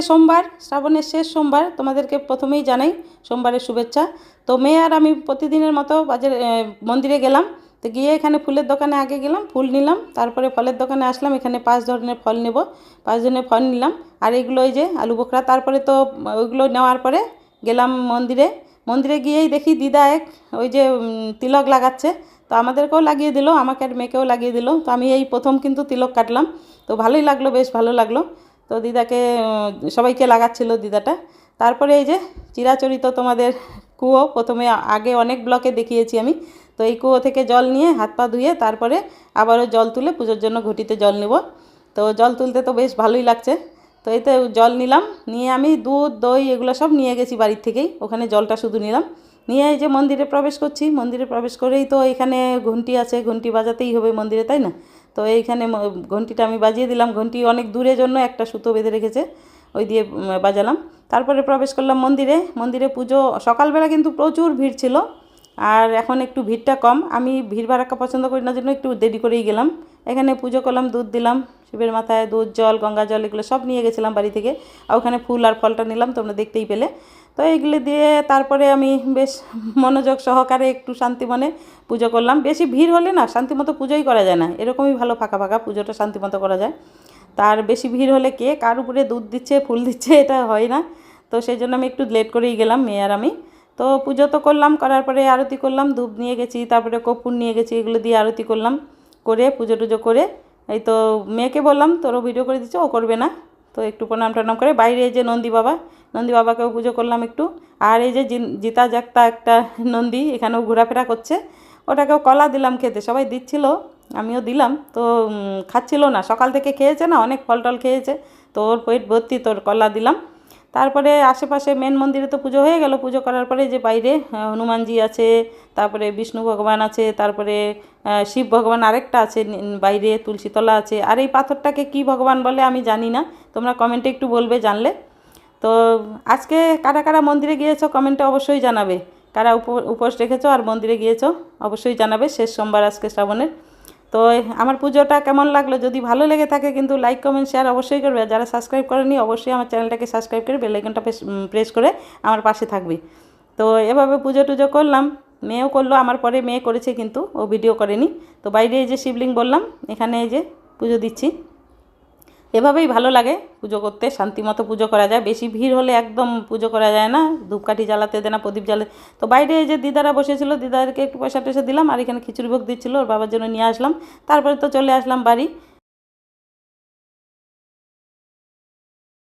সোমবার, শ্রাবণের শেষ সোমবার। তোমাদেরকে প্রথমেই জানাই সোমবারের শুভেচ্ছা। তো মেয়ে আর আমি প্রতিদিনের মতো মন্দিরে গেলাম। তো গিয়ে এখানে ফুলের দোকানে আগে গেলাম, ফুল নিলাম, তারপরে ফলের দোকানে আসলাম। এখানে 5 ধরনের ফল নেব, 5 ধরনের ফল নিলাম। আর এগুলো ওই যে আলু বোখরা। তারপরে তো ওইগুলো নেওয়ার পরে গেলাম মন্দিরে। মন্দিরে গিয়েই দেখি দিদা ওই যে তিলক লাগাচ্ছে। তো আমাদেরকেও লাগিয়ে দিল, আমাকে আর মেয়েকেও লাগিয়ে দিল। তো আমি এই প্রথম কিন্তু তিলক কাটলাম। তো ভালোই লাগলো, বেশ ভালো লাগলো। তো দিদাকে সবাইকে লাগাচ্ছিল দিদাটা। তারপরে এই যে চিরাচরিত তোমাদের কুয়ো, প্রথমে আগে অনেক ব্লকে দেখিয়েছি আমি। তো এই কুয়ো থেকে জল নিয়ে হাত পা ধুয়ে তারপরে আবারও জল তুলে পুজোর জন্য ঘটিতে জল নেব। তো জল তুলতে তো বেশ ভালোই লাগছে। তো এই তো জল নিলাম, নিয়ে আমি দুধ দই এগুলো সব নিয়ে গেছি বাড়ির থেকেই। ওখানে জলটা শুধু নিলাম, নিয়ে এই যে মন্দিরে প্রবেশ করছি। মন্দিরে প্রবেশ করেই তো এখানে ঘন্টি আছে, ঘন্টি বাজাতেই হবে মন্দিরে, তাই না? তো এইখানে ঘন্টিটা আমি বাজিয়ে দিলাম। ঘন্টি অনেক দূরের জন্য একটা সুতো বেঁধে রেখেছে, ওই দিয়ে বাজালাম। তারপরে প্রবেশ করলাম মন্দিরে। মন্দিরে পুজো সকালবেলা কিন্তু প্রচুর ভিড় ছিল, আর এখন একটু ভিড়টা কম। আমি ভিড় ভাড়াক্কা পছন্দ করি না, জন্য একটু দেরি করেই গেলাম। এখানে পুজো করলাম, দুধ দিলাম শিবের মাথায়, দুধ জল গঙ্গা জল এগুলো সব নিয়ে গেছিলাম বাড়ি থেকে। আর ওখানে ফুল আর ফলটা নিলাম, তোমরা দেখতেই পেলে। তো এইগুলো দিয়ে তারপরে আমি বেশ মনোযোগ সহকারে একটু শান্তি মনে পুজো করলাম। বেশি ভিড় হলে না শান্তিমতো পুজোই করা যায় না, এরকমই ভালো ফাঁকা ফাঁকা পুজোটা শান্তিমতো করা যায়। তার বেশি ভিড় হলে কে কার উপরে দুধ দিচ্ছে ফুল দিচ্ছে এটা হয় না। তো সেই জন্য আমি একটু লেট করেই গেলাম, মেয়ে আর আমি। তো পুজো তো করলাম, করার পরে আরতি করলাম, ধূপ নিয়ে গেছি, তারপরে কর্পূর নিয়ে গেছি, এগুলো দিয়ে আরতি করলাম। করে পুজো টুজো করে এই তো মেয়েকে বললাম তোরও ভিডিও করে দিচ্ছে, ও করবে না। তো একটু প্রণাম টনাম করে বাইরে এই যে নন্দী বাবাকেও পুজো করলাম একটু। আর এই যে জিতা জাগতা একটা নন্দী এখানেও ঘোরাফেরা করছে, ওটাকেও কলা দিলাম খেতে। সবাই দিচ্ছিল, আমিও দিলাম। তো খাচ্ছিল না, সকাল থেকে খেয়েছে না, অনেক ফল টল খেয়েছে। তো ওর পেট ভর্তি, তোর কলা দিলাম। তারপরে আশেপাশে মেন মন্দিরে তো পুজো হয়ে গেল। পুজো করার পরে যে বাইরে হনুমানজি আছে, তারপরে বিষ্ণু ভগবান আছে, তারপরে শিব ভগবান আরেকটা আছে বাইরে, তুলসীতলা আছে। আর এই পাথরটাকে কি ভগবান বলে আমি জানি না, তোমরা কমেন্টে একটু বলবে জানলে। তো আজকে কারা কারা মন্দিরে গিয়েছো কমেন্টে অবশ্যই জানাবে। কারা উপোস রেখেছো আর মন্দিরে গিয়েছো অবশ্যই জানাবে। শেষ সোমবার আজকে শ্রাবণের। তো আমার পুজোটা কেমন লাগলো, যদি ভালো লেগে থাকে কিন্তু লাইক কমেন্ট শেয়ার অবশ্যই করবে। আর যারা সাবস্ক্রাইব করেনি অবশ্যই আমার চ্যানেলটাকে সাবস্ক্রাইব করে বেল আইকনটা প্রেস করে আমার পাশে থাকবে। তো এভাবে পুজো টুজো করলাম, মেয়েও করলো আমার পরে, মেয়ে করেছে কিন্তু ও ভিডিও করেনি। তো বাইরে এই যে শিবলিং বললাম, এখানে এই যে পুজো দিচ্ছি। এভাবেই ভালো লাগে পুজো করতে, শান্তিমতো পুজো করা যায়। বেশি ভিড় হলে একদম পুজো করা যায় না, ধূপকাঠি জ্বালাতে দেয় না, প্রদীপ জ্বালে। তো বাইরে এই যে দিদারা বসেছিল, দিদাদেরকে একটু পয়সা টয়সা দিলাম। আর এখানে খিচুড়ি ভোগ দিচ্ছিলো, ওর বাবার জন্য নিয়ে আসলাম। তারপরে তো চলে আসলাম বাড়ি।